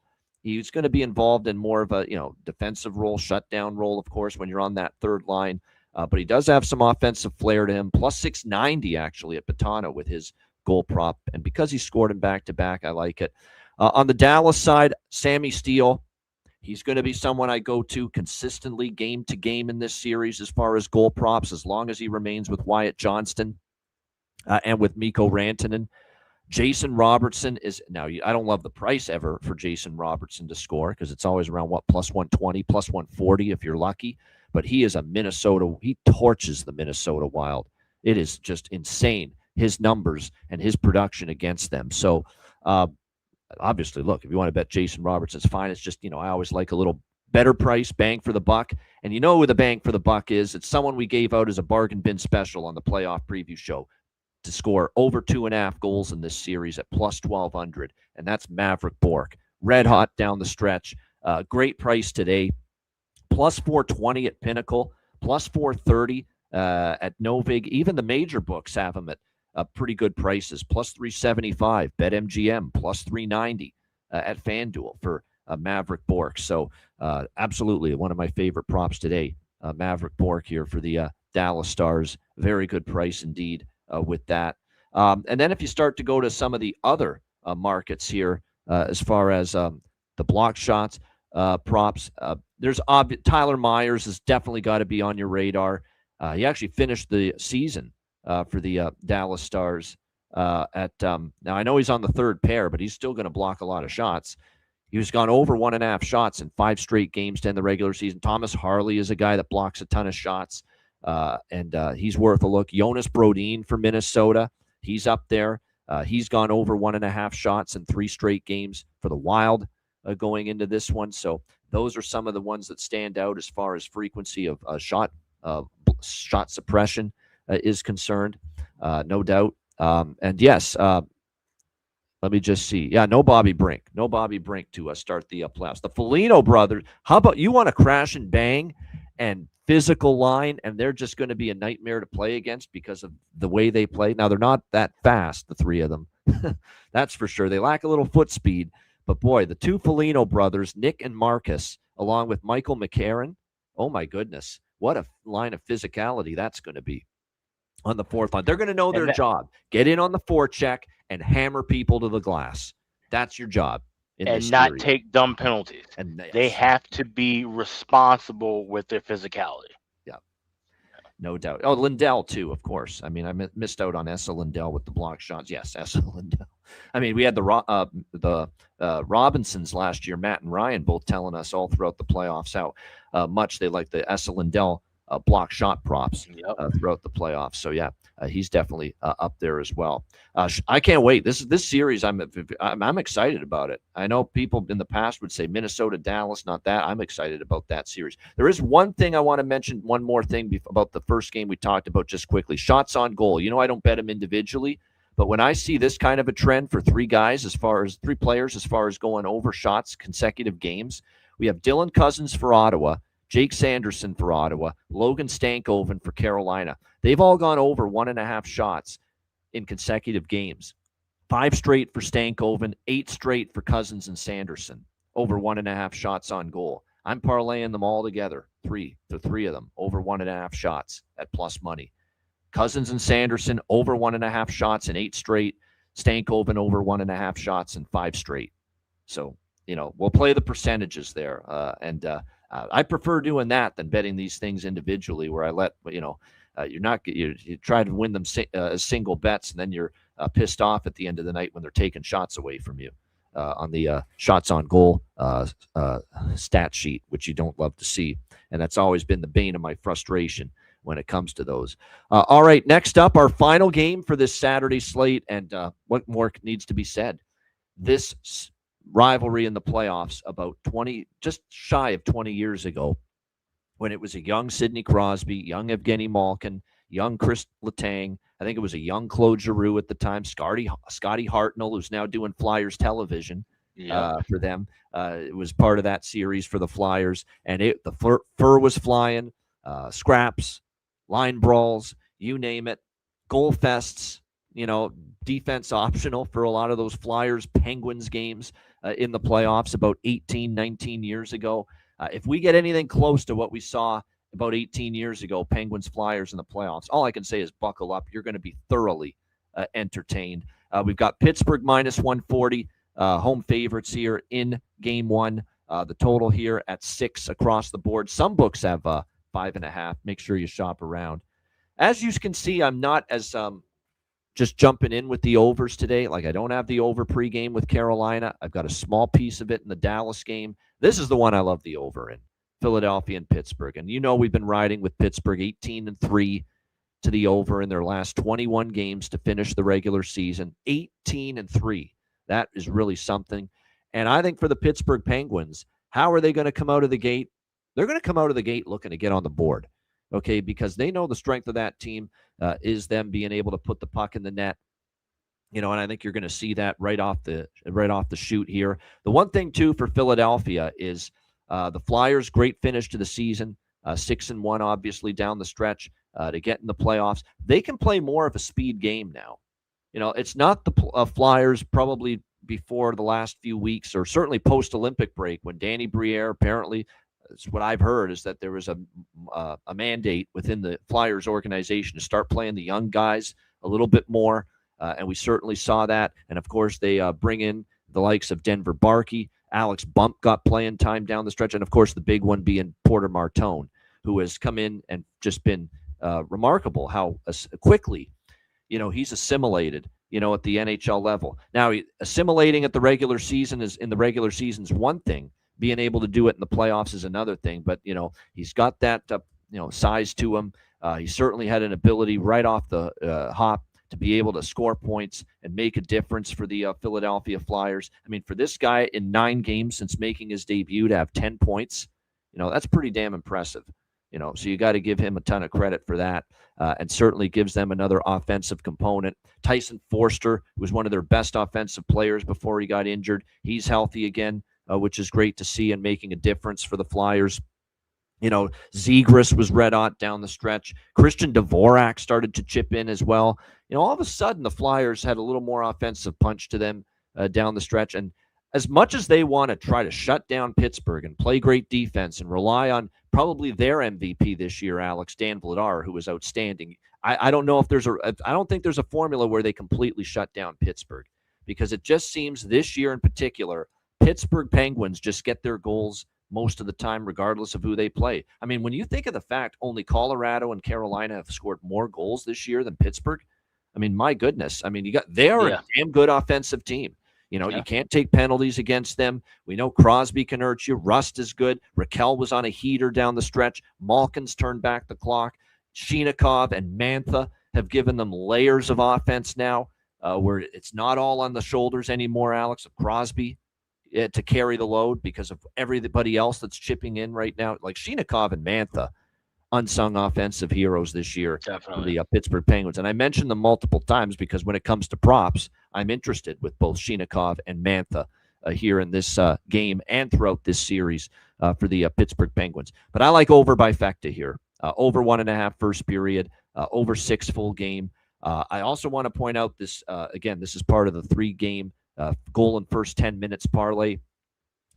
he's going to be involved in more of a, defensive role, shutdown role, of course, when you're on that third line. But he does have some offensive flair to him. +690 actually at Patano with his goal prop. And because he scored in back-to-back, I like it. On the Dallas side, Sammy Steele. He's going to be someone I go to consistently game to game in this series as far as goal props, as long as he remains with Wyatt Johnston and with Mikko Rantanen. Jason Robertson is now, I don't love the price ever for Jason Robertson to score because it's always around +120, +140 if you're lucky. But he is he torches the Minnesota Wild. It is just insane, his numbers and his production against them. So, obviously, look, if you want to bet Jason Robertson, it's fine. It's just, I always like a little better price, bang for the buck. And you know who the bang for the buck is? It's someone we gave out as a bargain bin special on the playoff preview show to score over 2.5 goals in this series at +1,200. And that's Maverick Bourque. Red hot down the stretch. Great price today. Plus 420 at Pinnacle, plus 430 at Novig. Even the major books have them at pretty good prices. Plus 375, BetMGM, plus 390 at FanDuel for Maverick Bork. So absolutely one of my favorite props today, Maverick Bork here for the Dallas Stars. Very good price indeed with that. And then if you start to go to some of the other markets here, as far as the block shots, props, there's Tyler Myers has definitely got to be on your radar. He actually finished the season for the Dallas Stars now I know he's on the third pair, but he's still going to block a lot of shots. He was gone over 1.5 shots in 5 straight games to end the regular season. Thomas Harley is a guy that blocks a ton of shots, and he's worth a look. Jonas Brodin for Minnesota, he's up there. He's gone over 1.5 shots in 3 straight games for the Wild going into this one. So those are some of the ones that stand out as far as frequency of shot suppression is concerned, no doubt. And yes, let me just see. Yeah, no Bobby Brink. No Bobby Brink to start the playoffs. The Foligno brothers, how about you want to crash and bang and physical line, and they're just going to be a nightmare to play against because of the way they play. Now, they're not that fast, the 3 of them. That's for sure. They lack a little foot speed. But, boy, the 2 Foligno brothers, Nick and Marcus, along with Michael McCarron, oh, my goodness. What a line of physicality that's going to be on the fourth line. They're going to know their job. Get in on the forecheck and hammer people to the glass. That's your job. And not take dumb penalties. And they have to be responsible with their physicality. Yeah, no doubt. Oh, Lindell, too, of course. I mean, I missed out on Essa Lindell with the block shots. Yes, Essa Lindell. I mean, we had the Robinsons last year, Matt and Ryan, both telling us all throughout the playoffs how much they like the Essa Lindell block shot props throughout the playoffs. So, yeah, he's definitely up there as well. I can't wait. This series, I'm excited about it. I know people in the past would say Minnesota, Dallas, not that. I'm excited about that series. There is one thing I want to mention, one more thing about the first game we talked about just quickly. Shots on goal. You know, I don't bet them individually, but when I see this kind of a trend for 3 players, as far as going over shots consecutive games, we have Dylan Cousins for Ottawa, Jake Sanderson for Ottawa, Logan Stankoven for Carolina. They've all gone over 1.5 shots in consecutive games. 5 straight for Stankoven, 8 straight for Cousins and Sanderson, over 1.5 shots on goal. I'm parlaying them all together, 3 of them, over 1.5 shots at plus money. Cousins and Sanderson, over 1.5 shots in 8 straight. Stankoven, over 1.5 shots in 5 straight. So, we'll play the percentages there. I prefer doing that than betting these things individually, where I let you try to win them as single bets, and then you're pissed off at the end of the night when they're taking shots away from you on the shots on goal stat sheet, which you don't love to see. And that's always been the bane of my frustration when it comes to those. All right, next up, our final game for this Saturday slate, and what more needs to be said? This rivalry in the playoffs about just shy of 20 years ago, when it was a young Sidney Crosby, young Evgeny Malkin, young Chris Letang. I think it was a young Claude Giroux at the time, Scotty Hartnell, who's now doing Flyers television for them. It was part of that series for the Flyers, and the fur was flying, scraps, line brawls, you name it, goal fests, defense optional for a lot of those Flyers Penguins games in the playoffs about 18, 19 years ago. If we get anything close to what we saw about 18 years ago, Penguins Flyers in the playoffs, all I can say is buckle up. You're going to be thoroughly entertained. We've got Pittsburgh minus 140, home favorites here in game 1. The total here at 6 across the board. Some books have 5.5. Make sure you shop around. As you can see, I'm not as just jumping in with the overs today. Like, I don't have the over pregame with Carolina. I've got a small piece of it in the Dallas game. This is the one I love the over in, Philadelphia and Pittsburgh. And we've been riding with Pittsburgh 18-3 to the over in their last 21 games to finish the regular season. 18-3. That is really something. And I think for the Pittsburgh Penguins, how are they going to come out of the gate? They're going to come out of the gate looking to get on the board, okay, because they know the strength of that team is them being able to put the puck in the net And I think you're going to see that right off the shoot here. The one thing too for Philadelphia is the Flyers' great finish to the season, 6-1 obviously down the stretch to get in the playoffs. They can play more of a speed game now. It's not the Flyers probably before the last few weeks, or certainly post-Olympic break, when Danny Briere apparently, it's what I've heard, is that there was a mandate within the Flyers organization to start playing the young guys a little bit more, and we certainly saw that. And of course, they bring in the likes of Denver Barkey. Alex Bump got playing time down the stretch, and of course, the big one being Porter Martone, who has come in and just been remarkable how quickly he's assimilated, at the NHL level. Now, assimilating at the regular season is one thing. Being able to do it in the playoffs is another thing. But, he's got that, size to him. He certainly had an ability right off the hop to be able to score points and make a difference for the Philadelphia Flyers. I mean, for this guy in 9 games since making his debut to have 10 points, that's pretty damn impressive. So you got to give him a ton of credit for that, and certainly gives them another offensive component. Tyson Forster was one of their best offensive players before he got injured. He's healthy again, which is great to see and making a difference for the Flyers. Zegras was red hot down the stretch. Christian Dvorak started to chip in as well. All of a sudden the Flyers had a little more offensive punch to them down the stretch. And as much as they want to try to shut down Pittsburgh and play great defense and rely on probably their MVP this year, Alex, Dan Vladar, who was outstanding, I don't know if I don't think there's a formula where they completely shut down Pittsburgh, because it just seems this year in particular, Pittsburgh Penguins just get their goals most of the time, regardless of who they play. I mean, when you think of the fact only Colorado and Carolina have scored more goals this year than Pittsburgh, I mean, my goodness. I mean, they are a damn good offensive team. You can't take penalties against them. We know Crosby can hurt you. Rust is good. Raquel was on a heater down the stretch. Malkin's turned back the clock. Shinikov and Mantha have given them layers of offense now, where it's not all on the shoulders anymore, Alex, of Crosby to carry the load because of everybody else that's chipping in right now. Like Shinikov and Mantha, unsung offensive heroes this year for the Pittsburgh Penguins. And I mentioned them multiple times because when it comes to props, I'm interested with both Shinikov and Mantha here in this game and throughout this series for the Pittsburgh Penguins. But I like over by Fecta here. Over 1.5 first period, over 6 full game. I also want to point out this, again, this is part of the 3-game goal in first 10 minutes parlay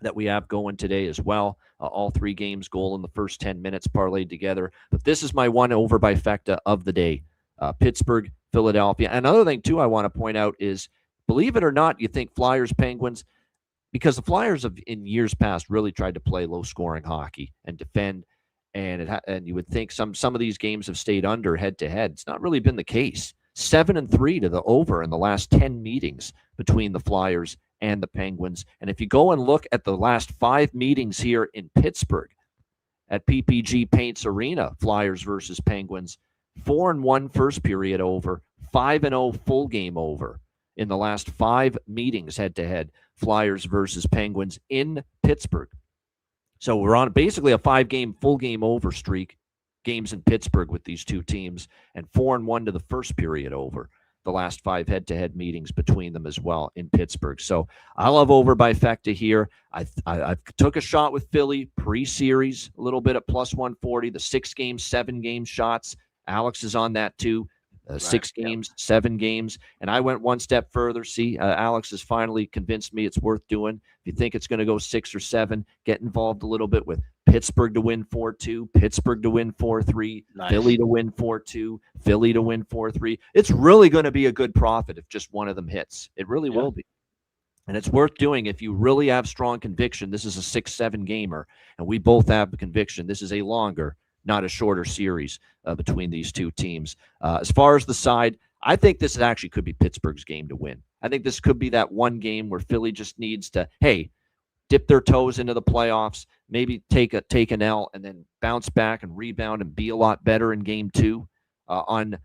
that we have going today as well. All 3 games, goal in the first 10 minutes parlayed together. But this is my one over by Fecta of the day. Pittsburgh, Philadelphia. And another thing, too, I want to point out is, believe it or not, you think Flyers, Penguins, because the Flyers have in years past really tried to play low-scoring hockey and defend, and you would think some of these games have stayed under head-to-head. It's not really been the case. 7-3 to the over in the last 10 meetings between the Flyers and the Penguins. And if you go and look at the last 5 meetings here in Pittsburgh at PPG Paints Arena, Flyers versus Penguins, 4-1 first period over, 5-0 full game over in the last 5 meetings head-to-head, Flyers versus Penguins in Pittsburgh. So we're on basically a 5-game full game over streak, games in Pittsburgh with these two teams, and 4-1 to the first period over the last 5 head-to-head meetings between them as well in Pittsburgh. So I love over by Fecta here. I took a shot with Philly pre-series, a little bit at plus 140, the 6-game, 7-game shots. Alex is on that too. 6 games, 7 games. And I went one step further. See, Alex has finally convinced me it's worth doing. If you think it's going to go 6 or 7, get involved a little bit with Pittsburgh to win 4-2, Pittsburgh to win 4-3, Philly to win 4-2, Philly to win 4-3. It's really going to be a good profit if just one of them hits. It really will be. And it's worth doing if you really have strong conviction. This is a 6-7 gamer, and we both have the conviction this is a longer, not a shorter series between these two teams. As far as the side, I think this actually could be Pittsburgh's game to win. I think this could be that one game where Philly just needs to, dip their toes into the playoffs, maybe take an L, and then bounce back and rebound and be a lot better in game 2 on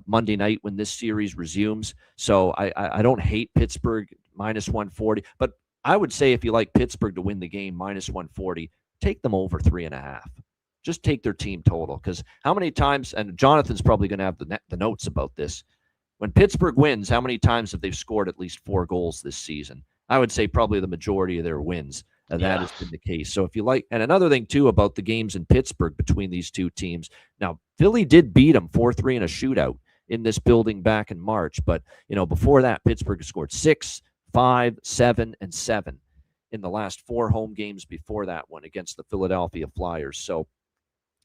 Monday night when this series resumes. So I don't hate Pittsburgh minus 140, but I would say if you like Pittsburgh to win the game minus 140, take them over 3.5. Just take their team total, because how many times, and Jonathan's probably going to have the notes about this, when Pittsburgh wins, how many times have they scored at least 4 goals this season? I would say probably the majority of their wins. That has been the case. So if you like, and another thing too about the games in Pittsburgh between these two teams. Now, Philly did beat them 4-3 in a shootout in this building back in March. But, before that, Pittsburgh scored 6, 5, 7, and 7 in the last 4 home games before that one against the Philadelphia Flyers. So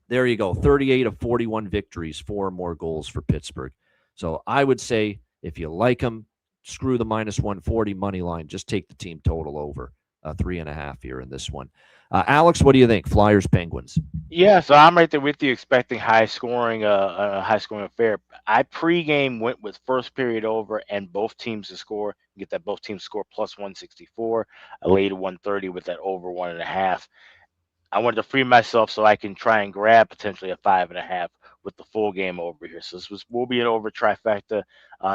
there you go. 38 of 41 victories, 4 more goals for Pittsburgh. So I would say if you like them, screw the minus 140 money line. Just take the team total over 3.5 here in this one. Alex, what do you think? Flyers, Penguins. Yeah, so I'm right there with you, expecting high scoring affair. I pregame went with first period over and both teams to score. Get that both teams score plus 164. I laid 130 with that over 1.5. I wanted to free myself so I can try and grab potentially a 5.5 with the full game over here. So this will be an over trifecta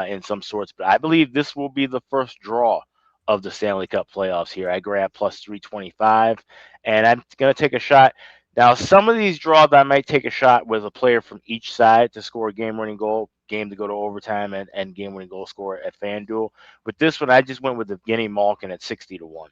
in some sorts, but I believe this will be the first draw of the Stanley Cup playoffs here. I grab plus 325, and I'm going to take a shot. Now, some of these draws, I might take a shot with a player from each side to score a game-winning goal, game to go to overtime, and game-winning goal score at FanDuel. With this one, I just went with Evgeny Malkin at 60-1.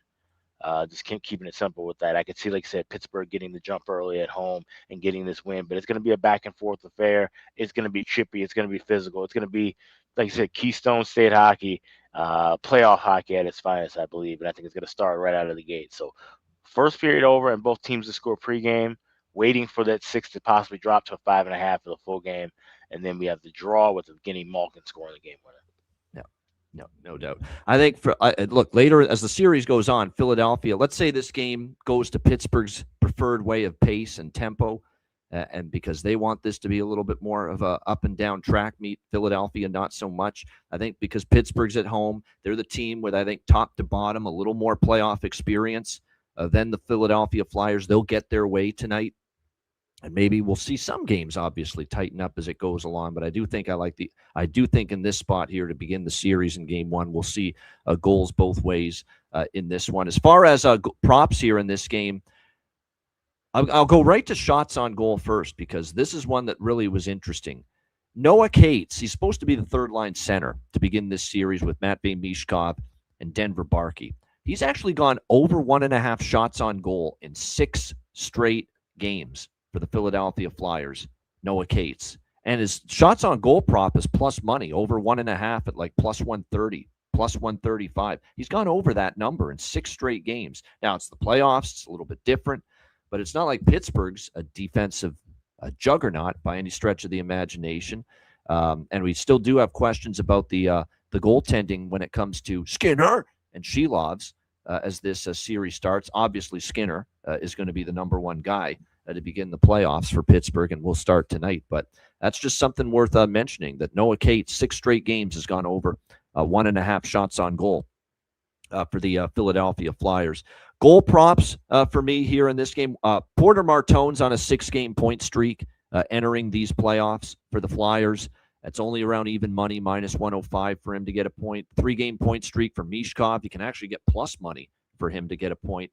Just keeping it simple with that. I could see, like I said, Pittsburgh getting the jump early at home and getting this win, but it's going to be a back-and-forth affair. It's going to be chippy. It's going to be physical. It's going to be, like I said, Keystone State hockey, playoff hockey at its finest, I believe, and I think it's going to start right out of the gate. So first period over and both teams to score pregame, waiting for that 6 to possibly drop to a 5.5 for the full game, and then we have the draw with Evgeny Malkin scoring the game winner. No doubt. I think look, later as the series goes on, Philadelphia, let's say this game goes to Pittsburgh's preferred way of pace and tempo, and because they want this to be a little bit more of a up and down track meet, Philadelphia not so much. I think because Pittsburgh's at home, they're the team with, I think, top to bottom, a little more playoff experience than the Philadelphia Flyers. They'll get their way tonight. And maybe we'll see some games obviously tighten up as it goes along, but I do think in this spot here to begin the series in game 1, we'll see goals both ways in this one. As far as props here in this game, I'll go right to shots on goal first because this is one that really was interesting. Noah Cates, he's supposed to be the third line center to begin this series with Matvei Mishkov and Denver Barkey. He's actually gone over 1.5 shots on goal in 6 straight games for the Philadelphia Flyers, Noah Cates. And his shots on goal prop is plus money, over 1.5 at like plus 130, plus 135. He's gone over that number in 6 straight games. Now, it's the playoffs. It's a little bit different, but it's not like Pittsburgh's a defensive juggernaut by any stretch of the imagination. And we still do have questions about the goaltending when it comes to Skinner and Shelovs as this series starts. Obviously, Skinner is going to be the number 1 guy to begin the playoffs for Pittsburgh, and we'll start tonight. But that's just something worth mentioning, that Noah Cates, 6 straight games, has gone over 1.5 shots on goal for the Philadelphia Flyers. Goal props for me here in this game. Porter Martone's on a 6-game point streak entering these playoffs for the Flyers. That's only around even money, minus 105 for him to get a point. 3-game point streak for Mishkov. You can actually get plus money for him to get a point.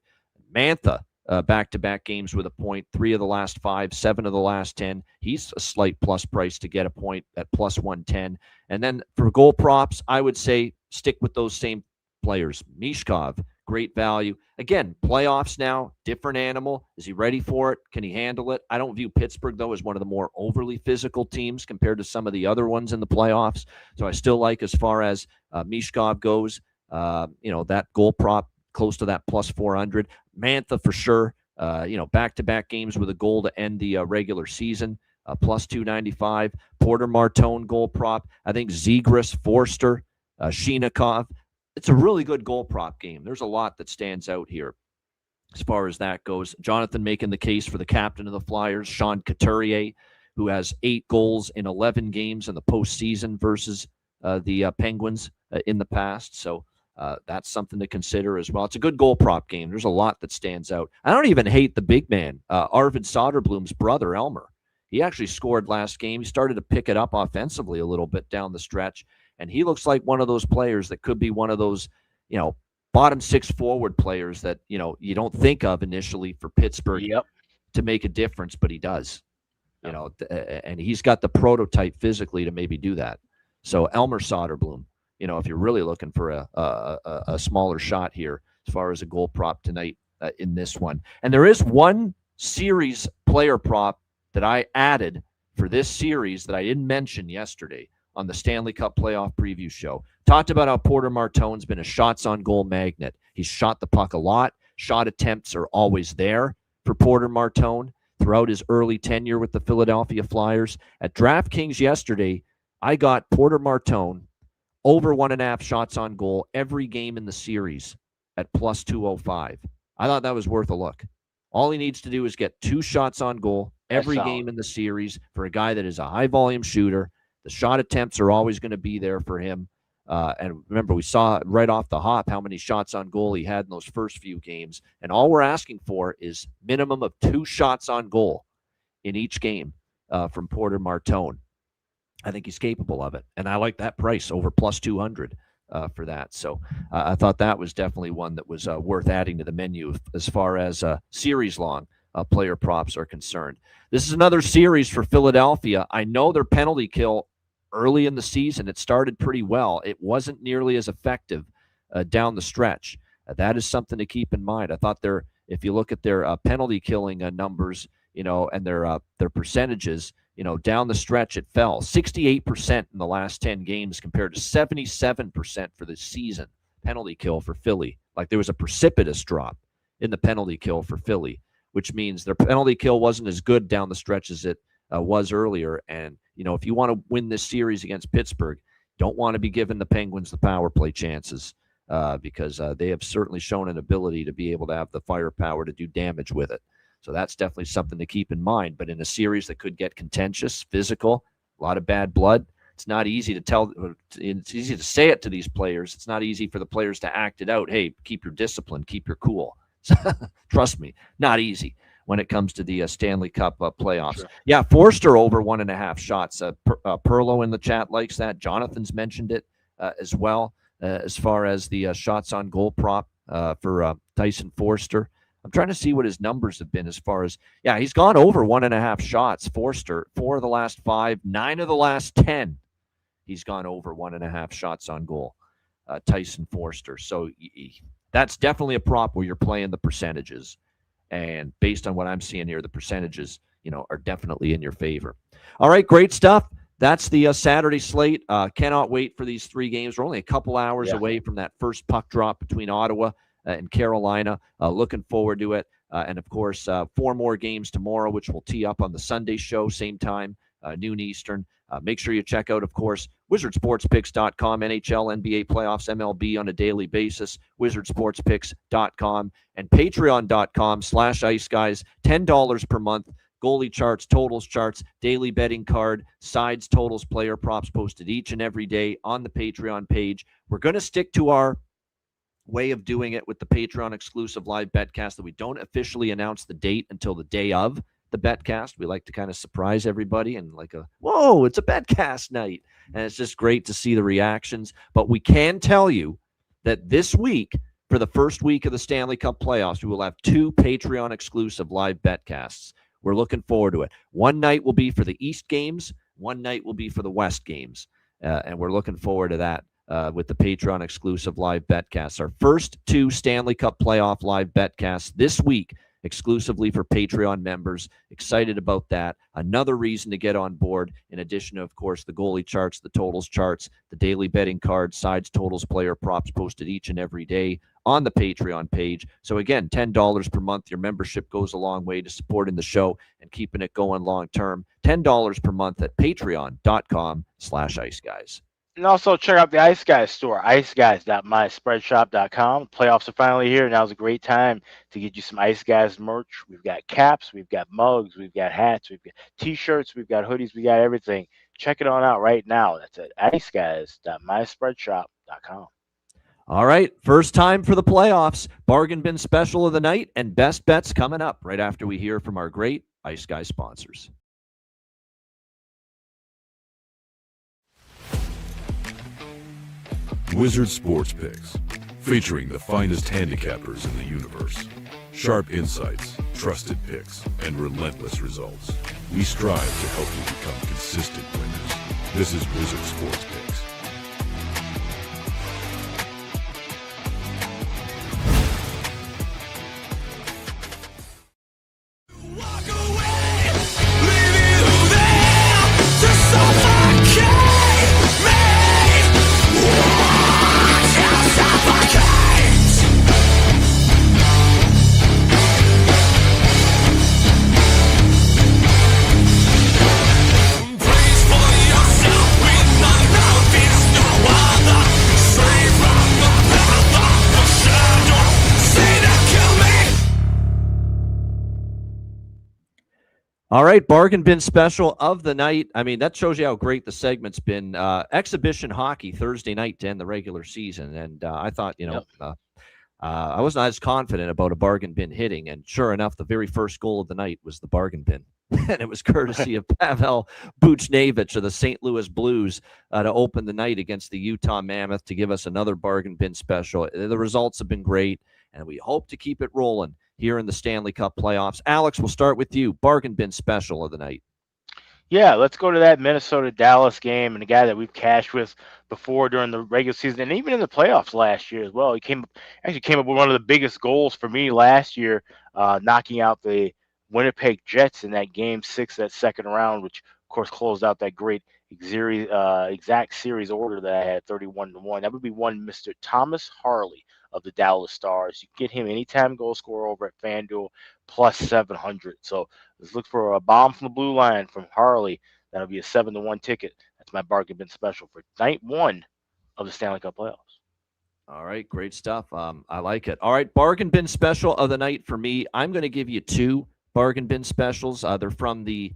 Mantha, back-to-back games with a point, 3 of the last 5, 7 of the last 10. He's a slight plus price to get a point at plus 110. And then for goal props, I would say stick with those same players. Mishkov, great value. Again, playoffs now, different animal. Is he ready for it? Can he handle it? I don't view Pittsburgh, though, as one of the more overly physical teams compared to some of the other ones in the playoffs. So I still like, as far as Mishkov goes, that goal prop close to that plus 400. Mantha for sure. Back-to-back games with a goal to end the regular season, plus 295. Porter Martone goal prop. I think Zegras, Forster, Shinikov. It's a really good goal prop game. There's a lot that stands out here as far as that goes. Jonathan making the case for the captain of the Flyers, Sean Couturier, who has 8 goals in 11 games in the postseason versus the Penguins in the past. So that's something to consider as well. It's a good goal prop game. There's a lot that stands out. I don't even hate the big man, Arvid Soderblom's brother, Elmer. He actually scored last game. He started to pick it up offensively a little bit down the stretch, and he looks like one of those players that could be one of those, bottom 6 forward players that, you don't think of initially for Pittsburgh to make a difference, but he does. And he's got the prototype physically to maybe do that. So Elmer Soderblom, if you're really looking for a smaller shot here as far as a goal prop tonight in this one. And there is one series player prop that I added for this series that I didn't mention yesterday on the Stanley Cup playoff preview show. Talked about how Porter Martone's been a shots on goal magnet. He's shot the puck a lot. Shot attempts are always there for Porter Martone throughout his early tenure with the Philadelphia Flyers. At DraftKings yesterday, I got Porter Martone over 1.5 shots on goal every game in the series at plus 205. I thought that was worth a look. All he needs to do is get 2 shots on goal every game in the series for a guy that is a high-volume shooter. The shot attempts are always going to be there for him. And remember, we saw right off the hop how many shots on goal he had in those first few games. And all we're asking for is minimum of 2 shots on goal in each game from Porter Martone. I think he's capable of it. And I like that price over plus 200 for that. So I thought that was definitely one that was worth adding to the menu as far as series-long player props are concerned. This is another series for Philadelphia. I know their penalty kill early in the season, it started pretty well. It wasn't nearly as effective down the stretch. That is something to keep in mind. I thought if you look at their penalty killing numbers, and their percentages, down the stretch, it fell 68% in the last 10 games compared to 77% for the season penalty kill for Philly. Like there was a precipitous drop in the penalty kill for Philly, which means their penalty kill wasn't as good down the stretch as it was earlier. And, if you want to win this series against Pittsburgh, don't want to be giving the Penguins the power play chances because they have certainly shown an ability to be able to have the firepower to do damage with it. So that's definitely something to keep in mind. But in a series that could get contentious, physical, a lot of bad blood, it's not easy to tell. It's easy to say it to these players. It's not easy for the players to act it out. Hey, keep your discipline, keep your cool. Trust me, not easy when it comes to the Stanley Cup playoffs. Sure. Yeah, Forster over 1.5 shots. Perlo in the chat likes that. Jonathan's mentioned it as well as far as the shots on goal prop for Tyson Forster. I'm trying to see what his numbers have been as far as, he's gone over 1.5 shots, Forster, 4 of the last 5, 9 of the last 10. He's gone over 1.5 shots on goal, Tyson Forster. So that's definitely a prop where you're playing the percentages. And based on what I'm seeing here, the percentages, are definitely in your favor. All right, great stuff. That's the Saturday slate. Cannot wait for these 3 games. We're only a couple hours away from that first puck drop between Ottawa and Carolina. Looking forward to it. And, of course, 4 more games tomorrow, which we'll tee up on the Sunday show, same time, noon Eastern. Make sure you check out, of course, wizardsportspicks.com, NHL, NBA playoffs, MLB on a daily basis, wizardsportspicks.com, and patreon.com/Ice Guys, $10 per month. Goalie charts, totals charts, daily betting card, sides, totals, player props posted each and every day on the Patreon page. We're going to stick to our way of doing it with the Patreon exclusive live betcast that we don't officially announce the date until the day of the betcast. We like to kind of surprise everybody and whoa, it's a betcast night. And it's just great to see the reactions. But we can tell you that this week, for the first week of the Stanley Cup playoffs, we will have 2 Patreon exclusive live betcasts. We're looking forward to it. One night will be for the East games. One night will be for the West games. And we're looking forward to that. With the Patreon exclusive live betcasts. Our first 2 Stanley Cup playoff live betcasts this week, exclusively for Patreon members. Excited about that. Another reason to get on board, in addition to, of course, the goalie charts, the totals charts, the daily betting cards, sides, totals, player props posted each and every day on the Patreon page. So again, $10 per month. Your membership goes a long way to supporting the show and keeping it going long term. $10 per month at patreon.com/Ice Guys. And also check out the Ice Guys store, iceguys.myspreadshop.com. Playoffs are finally here. Now's a great time to get you some Ice Guys merch. We've got caps, we've got mugs, we've got hats, we've got T-shirts, we've got hoodies, we got everything. Check it on out right now. That's at iceguys.myspreadshop.com. All right, first time for the playoffs. Bargain bin special of the night and best bets coming up right after we hear from our great Ice Guys sponsors. Wizard Sports Picks, featuring the finest handicappers in the universe. Sharp insights, trusted picks, and relentless results. We strive to help you become consistent winners. This is Wizard Sports Picks. All right, bargain bin special of the night. I mean, that shows you how great the segment's been. Exhibition hockey Thursday night to end the regular season, and I thought, I was not as confident about a bargain bin hitting, and sure enough, the very first goal of the night was the bargain bin, and it was courtesy of Pavel Buchnevich of the St. Louis Blues to open the night against the Utah Mammoth to give us another bargain bin special. The results have been great, and we hope to keep it rolling here in the Stanley Cup playoffs. Alex, we'll start with you. Bargain bin special of the night. Yeah, let's go to that Minnesota-Dallas game, and a guy that we've cashed with before during the regular season and even in the playoffs last year as well. He came up with one of the biggest goals for me last year, knocking out the Winnipeg Jets in that Game 6, that second round, which, of course, closed out that great exact series order that I had, 31-1. That would be one Mr. Thomas Harley of the Dallas Stars. You can get him anytime goal scorer over at FanDuel, plus 700. So let's look for a bomb from the blue line from Harley. That'll be a 7-1 ticket. That's my bargain bin special for night one of the Stanley Cup playoffs. All right, great stuff. I like it. All right, bargain bin special of the night for me. I'm going to give you two bargain bin specials. They're from the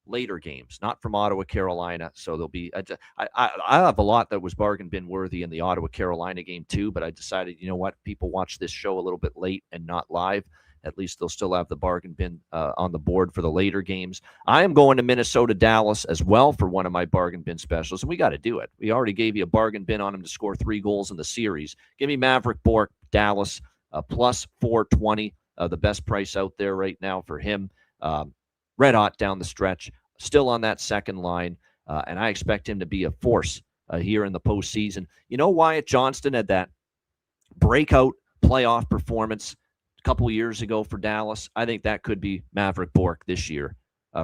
later games, not from Ottawa, Carolina. So there'll be I have a lot that was bargain bin worthy in the Ottawa, Carolina game too, but I decided, you know what, people watch this show a little bit late and not live. At least they'll still have the bargain bin on the board for the later games. I am going to Minnesota, Dallas as well for one of my bargain bin specials, and we got to do it. We already gave you a bargain bin on him to score 3 goals in the series. Give me Maverick Bourque, Dallas, plus 420, the best price out there right now for him. Red hot down the stretch, still on that second line, and I expect him to be a force here in the postseason. You know, Wyatt Johnston had that breakout playoff performance a couple years ago for Dallas. I think that could be Maverick Bourque this year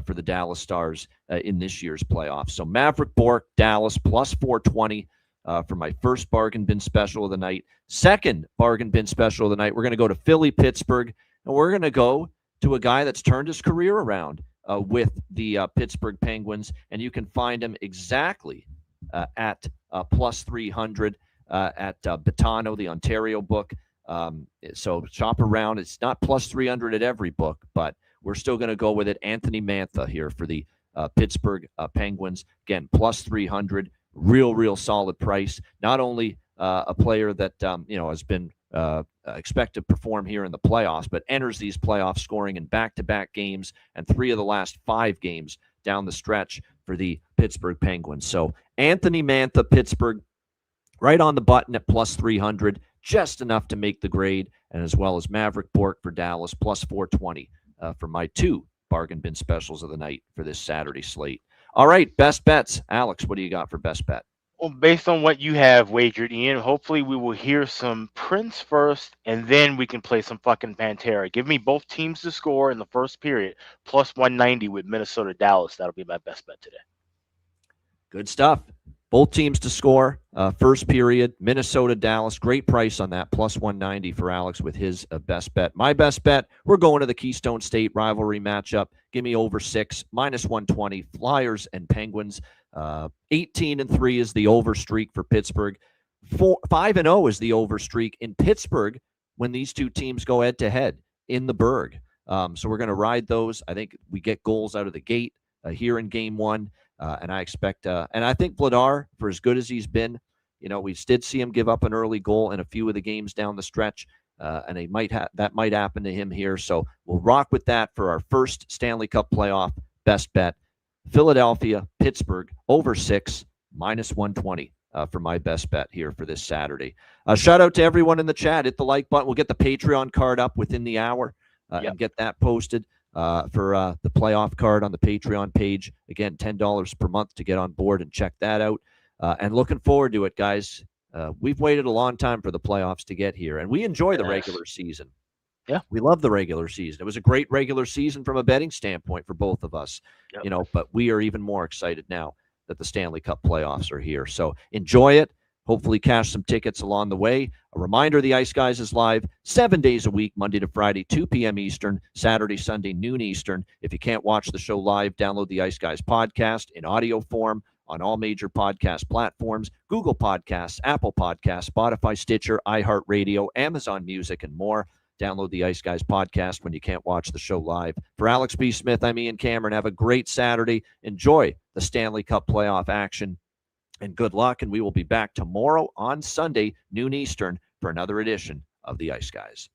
for the Dallas Stars in this year's playoffs. So Maverick Bourque, Dallas, plus 420 for my first bargain bin special of the night. Second bargain bin special of the night, we're going to go to Philly, Pittsburgh, and we're going to go to a guy that's turned his career around with the Pittsburgh Penguins, and you can find him exactly at plus 300 at Betano, the Ontario book. So shop around. It's not plus 300 at every book, but we're still going to go with it. Anthony Mantha here for the Pittsburgh Penguins. Again, plus 300, real solid price. Not only a player that has been expect to perform here in the playoffs, but enters these playoffs scoring in back-to-back games and 3 of the last 5 games down the stretch for the Pittsburgh Penguins. So Anthony Mantha, Pittsburgh, right on the button at plus 300, just enough to make the grade, and as well as Maverick Bourque for Dallas, plus 420 for my 2 bargain bin specials of the night for this Saturday slate. All right, best bets. Alex, what do you got for best bet? Well, based on what you have wagered, Ian, hopefully we will hear some Prince first, and then we can play some fucking Pantera. Give me both teams to score in the first period, plus 190 with Minnesota, Dallas. That'll be my best bet today. Good stuff. Both teams to score, first period, Minnesota, Dallas. Great price on that, plus 190 for Alex with his best bet. My best bet, we're going to the Keystone State rivalry matchup. Give me over 6, minus 120, Flyers and Penguins. 18-3 is the over streak for Pittsburgh. 5-0 is the over streak in Pittsburgh when these two teams go head-to-head in the Berg. So we're going to ride those. I think we get goals out of the gate here in Game 1. And I expect, and I think Vladar, for as good as he's been, we did see him give up an early goal in a few of the games down the stretch, and that might happen to him here. So we'll rock with that for our first Stanley Cup playoff best bet. Philadelphia, Pittsburgh, over 6, minus 120 for my best bet here for this Saturday. Shout out to everyone in the chat. Hit the like button. We'll get the Patreon card up within the hour and get that posted. for the playoff card on the Patreon page. Again, $10 per month to get on board and check that out. And looking forward to it, guys. We've waited a long time for the playoffs to get here, and we enjoy the regular season. Yeah. We love the regular season. It was a great regular season from a betting standpoint for both of us, but we are even more excited now that the Stanley Cup playoffs are here. So enjoy it. Hopefully cash some tickets along the way. A reminder, the Ice Guys is live 7 days a week, Monday to Friday, 2 p.m. Eastern, Saturday, Sunday, noon Eastern. If you can't watch the show live, download the Ice Guys podcast in audio form on all major podcast platforms, Google Podcasts, Apple Podcasts, Spotify, Stitcher, iHeartRadio, Amazon Music, and more. Download the Ice Guys podcast when you can't watch the show live. For Alex B. Smith, I'm Ian Cameron. Have a great Saturday. Enjoy the Stanley Cup playoff action, and good luck. And we will be back tomorrow on Sunday, noon Eastern, for another edition of the Ice Guys.